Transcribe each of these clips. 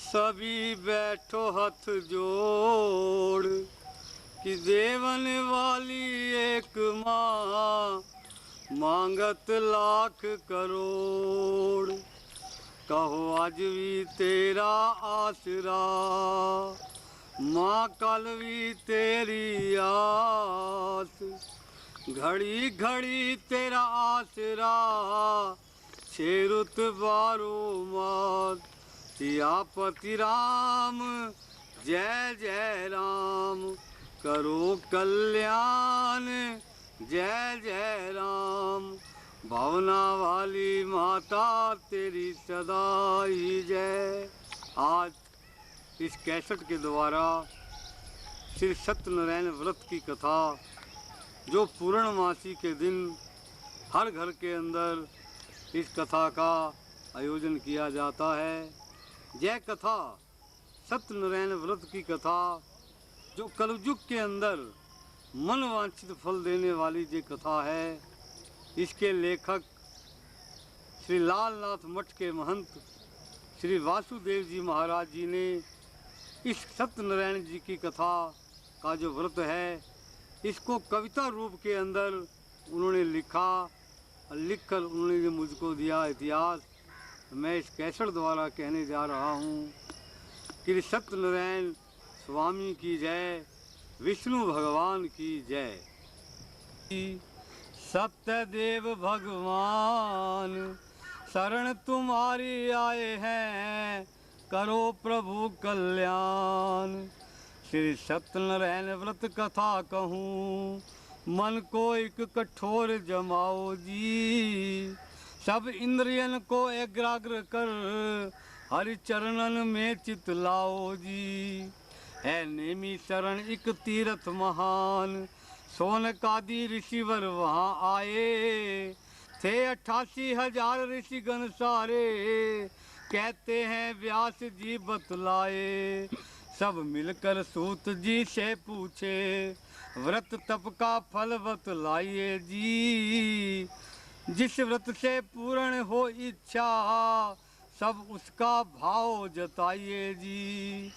सभी बैठो हथ जोड़ कि देवन वाली एक माँ मांगत लाख करोड़। कहो आज भी तेरा आसरा माँ कल भी तेरी आस। घड़ी घड़ी तेरा आसरा छे रुत बारो मास। सियापति राम जय जय राम करो कल्याण जय जय राम। भावना वाली माता तेरी सदा ही जय। आज इस कैसेट के द्वारा श्री सत्यनारायण व्रत की कथा जो पूर्णमासी के दिन हर घर के अंदर इस कथा का आयोजन किया जाता है। यह कथा सत्यनारायण व्रत की कथा जो कलयुग के अंदर मनवांछित फल देने वाली ये कथा है। इसके लेखक श्री लालनाथ मठ के महंत श्री वासुदेव जी महाराज जी ने इस सत्यनारायण जी की कथा का जो व्रत है इसको कविता रूप के अंदर उन्होंने लिखा और लिखकर उन्होंने मुझको दिया इतिहास। मैं इस कैसेट द्वारा कहने जा रहा हूँ कि सत्यनारायण स्वामी की जय, विष्णु भगवान की जय। सत्यदेव भगवान शरण तुम्हारी आए हैं करो प्रभु कल्याण। श्री सत्यनारायण व्रत कथा कहूँ मन को एक कठोर जमाओ जी। सब इंद्रियन को एकाग्र कर हरि चरणन में चित लाओ जी। है नेमी शरण एक तीर्थ महान सोनकादि ऋषिवर वहाँ आए थे 88,000 ऋषिगण सारे कहते हैं व्यास जी बतलाए। सब मिलकर सूत जी से पूछे व्रत तप का फल बतलाइए जी। जिस व्रत से पूर्ण हो इच्छा सब उसका भाव जताइए जी।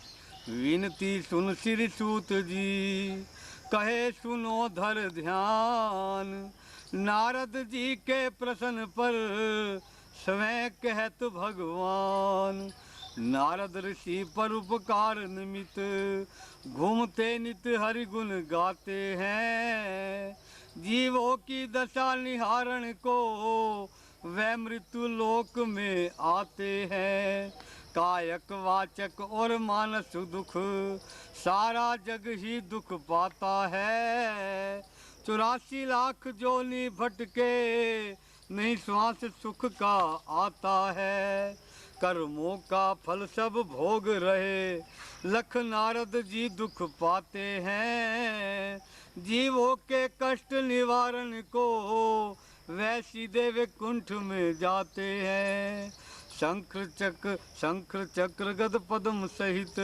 विनती सुन श्री सूत जी कहे सुनो धर ध्यान। नारद जी के प्रश्न पर स्वयं कहत भगवान। नारद ऋषि पर उपकार निमित्त घूमते नित हरि गुण गाते हैं। जीवों की दशा निहारण को वे मृत्यु लोक में आते हैं। कायक वाचक और मानस दुख सारा जग ही दुख पाता है। 84 लाख जोनी भटके नहीं श्वास सुख का आता है। कर्मों का फल सब भोग रहे लख नारद जी दुख पाते हैं। जीवों के कष्ट निवारण को वै सीधे वैकुंठ में जाते हैं। शंख चक्र गद पद्म सहित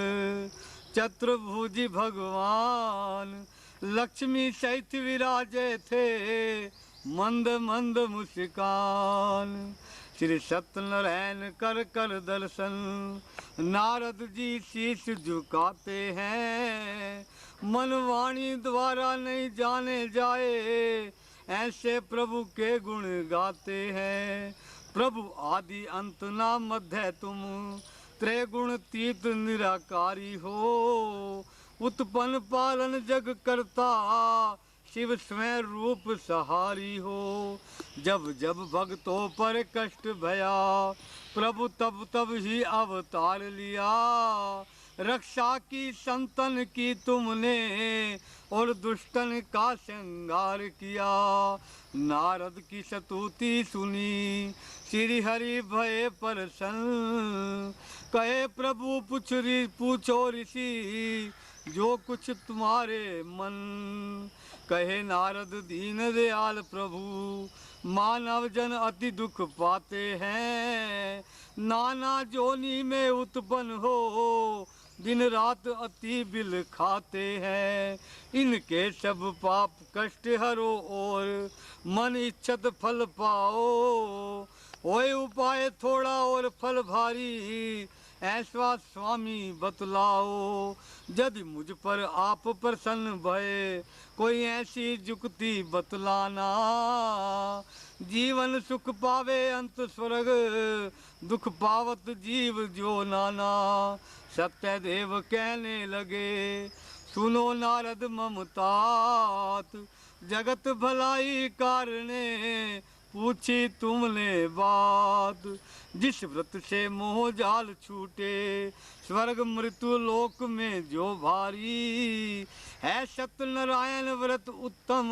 चतुर्भुजी भगवान लक्ष्मी सहित विराजे थे मंद मंद मुस्कान। श्री सत्यनारायण कर कर दर्शन नारद जी शीश झुकाते हैं। मन वाणी द्वारा नहीं जाने जाए ऐसे प्रभु के गुण गाते हैं। प्रभु आदि अंत ना मध्य तुम त्रैगुण तीत निराकारी हो। उत्पन्न पालन जग करता शिव स्वयं रूप सहारी हो। जब जब भक्तों पर कष्ट भया प्रभु तब तब ही अवतार लिया। रक्षा की संतन की तुमने और दुष्टन का श्रृंगार किया। नारद की स्तुति सुनी श्री हरि भय प्रसन्न। कहे प्रभु पूछो ऋषि जो कुछ तुम्हारे मन। कहे नारद दीन दयाल प्रभु मानव जन अति दुख पाते हैं। नाना जोनी में उत्पन्न हो दिन रात अति बिल खाते हैं। इनके सब पाप कष्ट हरो और मन इच्छत फल पाओ। होए उपाय थोड़ा और फल भारी ऐसा स्वामी बतलाओ। यदि मुझ पर आप प्रसन्न भये, कोई ऐसी जुक्ति बतलाना। जीवन सुख पावे अंत स्वर्ग, दुख पावत जीव जो नाना। सत्यदेव कहने लगे, सुनो नारद ममतात, जगत भलाई कारणे पूछी तुमने बात। जिस व्रत से मोह जाल छूटे, स्वर्ग मृत्यु लोक में जो भारी। है सत्यनारायण व्रत उत्तम,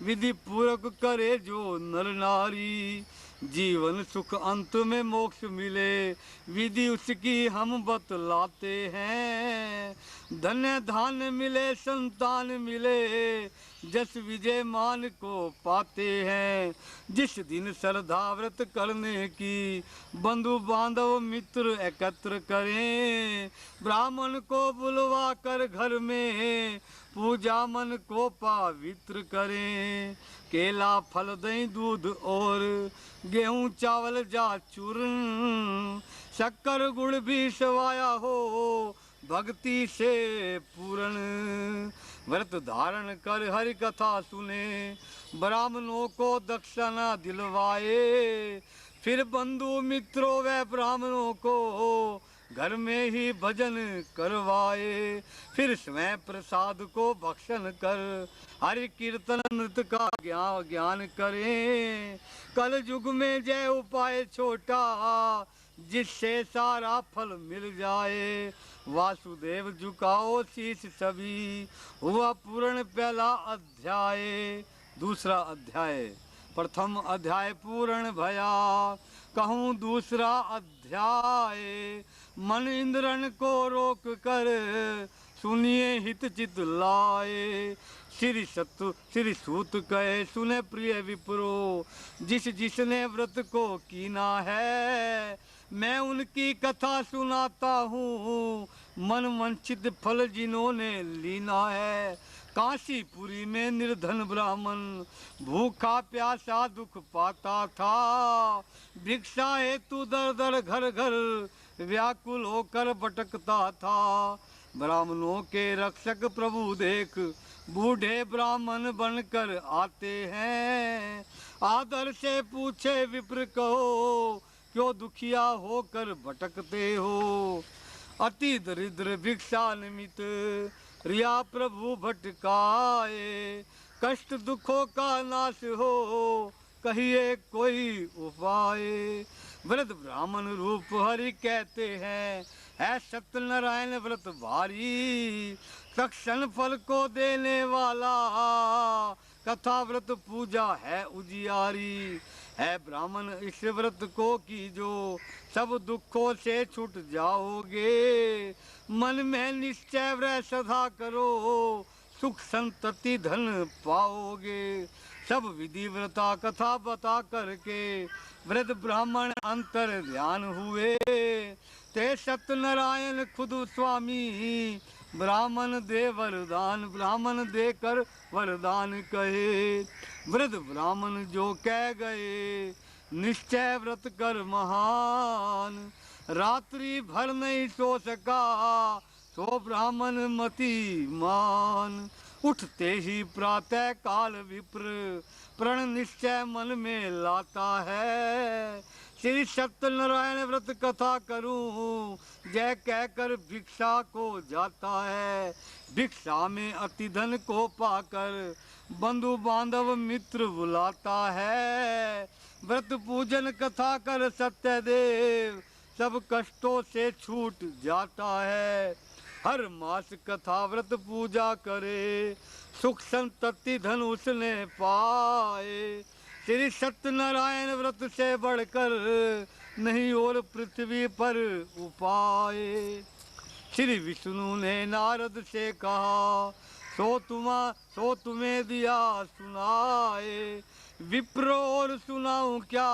विधि पूर्वक करे जो नर नारी। जीवन सुख अंत में मोक्ष मिले, विधि उसकी हम बतलाते हैं। धन्य धान्य मिले संतान मिले, जस विजय मान को पाते हैं। जिस दिन श्रद्धा व्रत करने की, बंधु बांधव मित्र एकत्र करें। ब्राह्मण को बुलवा कर घर में, पूजा मन को पवित्र करें। केला फल दही दूध और गेहूं चावल जा चूर्ण, शक्कर गुड़ भी सवाया हो भक्ति से पूर्ण। व्रत धारण कर हरि कथा सुने, ब्राह्मणों को दक्षिणा दिलवाए। फिर बंधु मित्रों व ब्राह्मणों को घर में ही भजन करवाए। फिर स्वयं प्रसाद को भक्षण कर, हरि कीर्तन नृत्य का ज्ञान करें। कल युग में जय उपाय छोटा, जिससे सारा फल मिल जाए। वासुदेव झुकाओ शीश सभी, हुआ पूर्ण पहला अध्याय। दूसरा अध्याय। प्रथम अध्याय पूर्ण भया, कहूँ दूसरा अध्याय। मन इंद्रन को रोक कर, सुनिए हित चित लाए। श्री सूत कहे सुने प्रिय विप्रो, जिसने व्रत को कीना है। मैं उनकी कथा सुनाता हूँ, मन वंचित फल जिन्होंने लीना है। काशीपुरी में निर्धन ब्राह्मण, भूखा प्यासा दुख पाता था। भिक्षा हेतु दर दर घर घर, व्याकुल होकर भटकता था। ब्राह्मणों के रक्षक प्रभु देख, बूढ़े ब्राह्मण बनकर आते हैं। आदर से पूछे विप्र कहो, क्यों दुखिया होकर भटकते हो। अति दरिद्र भिक्षा निमित्त, रिया प्रभु भटकाए। कष्ट दुखों का नाश हो, कहिए कोई उपाय। व्रत ब्राह्मण रूप हरि कहते हैं, है सत्यनारायण व्रत भारी। तक्षण फल को देने वाला, कथा व्रत पूजा है उजियारी। है ब्राह्मण इस व्रत को कीजो, सब दुखों से छूट जाओगे। मन में निश्चय व्रत सदा करो, सुख संतति धन पाओगे। सब विधि व्रता कथा बता करके, व्रत ब्राह्मण अंतर ध्यान हुए। ते सत्यनारायण खुद स्वामी, ब्राह्मण दे वरदान, ब्राह्मण देकर वरदान कहे। व्रत ब्राह्मण जो कह गए, निश्चय व्रत कर महान। रात्रि भर नहीं सो सका, सो ब्राह्मण मति मान। उठते ही प्रातः काल विप्र, प्रण निश्चय मन में लाता है। श्री सत्यनारायण व्रत कथा करूं, जय कहकर भिक्षा को जाता है। भिक्षा में अति धन को पाकर, बंधु बांधव मित्र बुलाता है। व्रत पूजन कथा कर सत्यदेव, सब कष्टों से छूट जाता है। हर मास कथा व्रत पूजा करे, सुख संतति धन उसने पाए। श्री सत्यनारायण व्रत से बढ़कर, नहीं और पृथ्वी पर उपाय। श्री विष्णु ने नारद से कहा, सो तुम्हें दिया सुनाए। विप्रो और सुनाऊं क्या,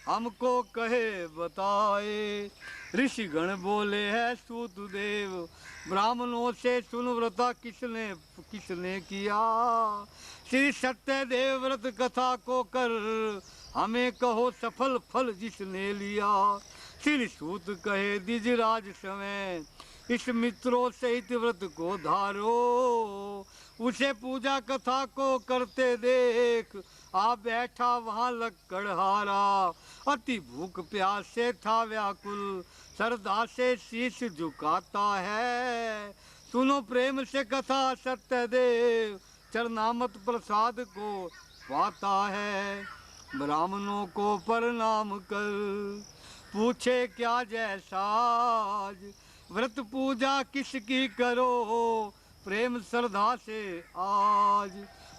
हमको कहे बताए। ऋषिगण बोले है सूतदेव, ब्राह्मणों से सुन व्रता किसने किया। श्री सत्यदेव व्रत कथा को कर, हमें कहो सफल फल जिसने लिया। श्री सूत कहे द्विजराज समय, इस मित्रों सहित व्रत को धारो। उसे पूजा कथा को करते देख, आ बैठा वहाँ लक्कड़हारा। अति भूख प्यास से था व्याकुल, श्रद्धा से शीश झुकाता है। सुनो प्रेम से कथा सत्यदेव, चरनामत प्रसाद को पाता है। ब्राह्मणों को प्रणाम कर पूछे क्या जैसा, व्रत पूजा किसकी करो प्रेम श्रद्धा से आज।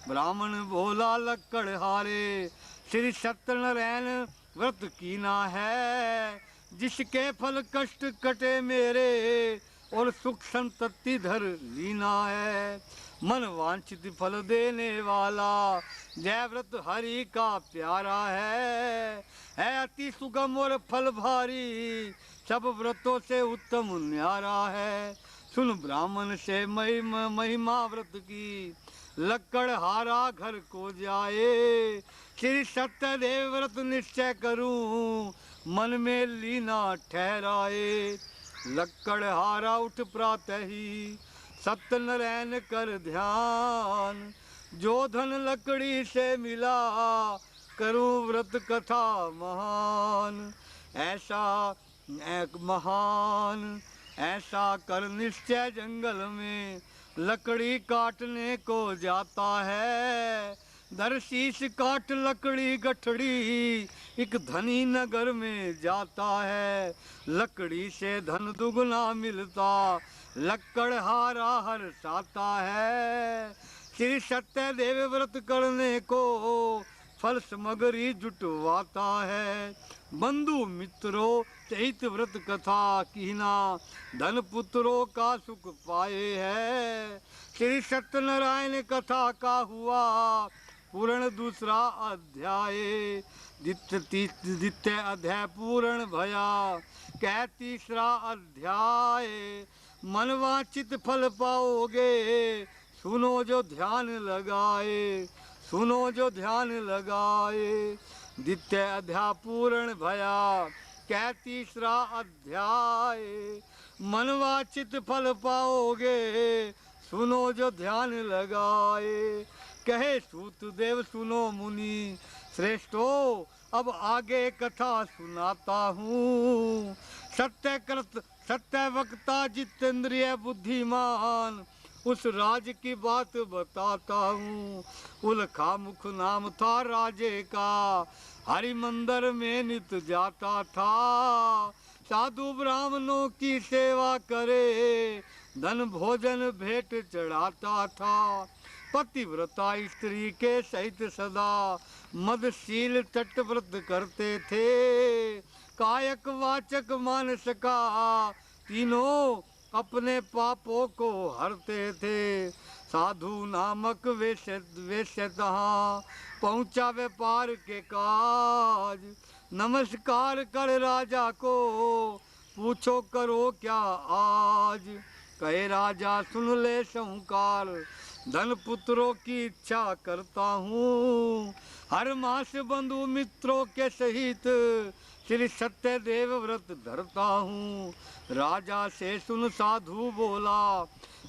ब्राह्मण बोला लक्कड़हारे, श्री सत्यनारायण व्रत कीना है, जिसके फल कष्ट कटे मेरे और सुख संतति धर लीना है। मन वांछित फल देने वाला जय व्रत हरि का प्यारा है अति सुगम और फल भारी, सब व्रतों से उत्तम न्यारा है। सुन ब्राह्मण से महिमा व्रत की, लक्कड़हारा घर को जाए। श्री सत्यदेव व्रत निश्चय करूं, मन में लीना ठहराए। लक्कड़हारा उठ प्रातः ही, सत्यनारायण कर ध्यान। जो धन लकड़ी से मिला, करूं व्रत कथा महान। ऐसा एक महान ऐसा कर निश्चय जंगल में, लकड़ी काटने को जाता है। दरशीश काट लकड़ी गठड़ी, एक धनी नगर में जाता है। लकड़ी से धन दुगना मिलता, लक्कड़हारा हर्षाता है। श्री सत्यदेव व्रत करने को, फल सामग्री जुटवाता है। बंधु मित्रों सहित व्रत कथा कीना, धन पुत्रों का सुख पाए है। श्री सत्यनारायण कथा का हुआ पूर्ण दूसरा अध्याय। द्वितीय अध्याय पूर्ण भया, कह तीसरा अध्याय। मनवांचित फल पाओगे, सुनो जो ध्यान लगाए, सुनो जो ध्यान लगाए। द्वितीय अध्याय पूर्ण भया, कह तीसरा अध्याय। मनवांचित फल पाओगे, सुनो जो ध्यान लगाए। कहे सूत देव सुनो मुनि श्रेष्ठो, अब आगे कथा सुनाता हूँ। सत्य वक्ता जितेंद्रिय बुद्धिमान, उस राज की बात बताता हूँ। उल्खा मुख नाम था राजे का, हरि मंदिर में नित जाता था। साधु ब्राह्मणों की सेवा करे, धन भोजन भेंट चढ़ाता था। पतिव्रता स्त्री के सहित सदा, मदशील तटव्रत करते थे। कायक वाचक मानस का, तीनों अपने पापों को हरते थे। साधु नामक वेश्य तहाँ, पहुँचा व्यापार के काज। नमस्कार कर राजा को, पूछो करो क्या आज। कहे राजा सुन ले सहूकार, धन पुत्रों की इच्छा करता हूँ। हर मास बंधु मित्रों के सहित, श्री सत्यदेव व्रत धरता हूँ। राजा से सुन साधु बोला,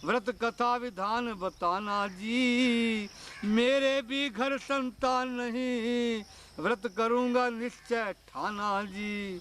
व्रत कथा विधान बताना जी। मेरे भी घर संतान नहीं, व्रत करूँगा निश्चय ठाना जी।